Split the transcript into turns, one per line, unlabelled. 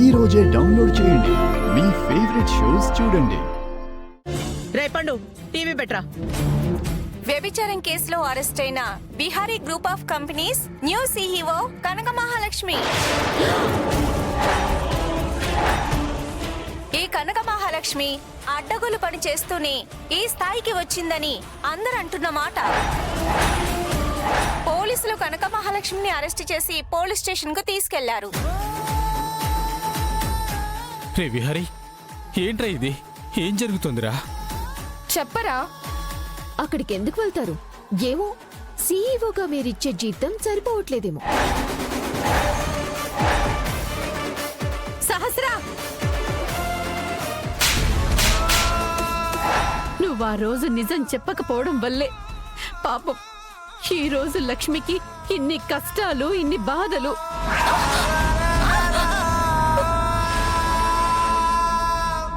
ఈ రోజే డౌన్లోడ్ చేయండి. మీ ఫేవరెట్ షోస్ చూడండి.
రే పండు, టీవీ పెట్టరా.
వ్యభిచారం కేసులో అరెస్ట్ అయిన Bihari group of companies new CEO Kanaka Mahalakshmi. ఈ కనక మహాలక్ష్మి అడ్డగోలు పని చేస్తూనే ఈ స్థాయికి వచ్చిందని అందరూ అంటున్న మాట. పోలీసులు కనక మహాలక్ష్మిని అరెస్ట్ చేసి పోలీస్ స్టేషన్ కు తీసుకెళ్లారు.
రే విహారీ, ఏంట్రా ఇది? ఏం జరుగుతుందిరా?
చెప్పరా.
అక్కడికి ఎందుకు వెళ్తారు? ఏమో, సీఈఓగా మీరిచ్చే జీతం సరిపోవట్లేదేమో.
సహస్రా, నువ్వు ఆ రోజు నిజం చెప్పకపోవడం వల్లే పాపం ఈ రోజు లక్ష్మికి ఇన్ని కష్టాలు, ఇన్ని బాధలు.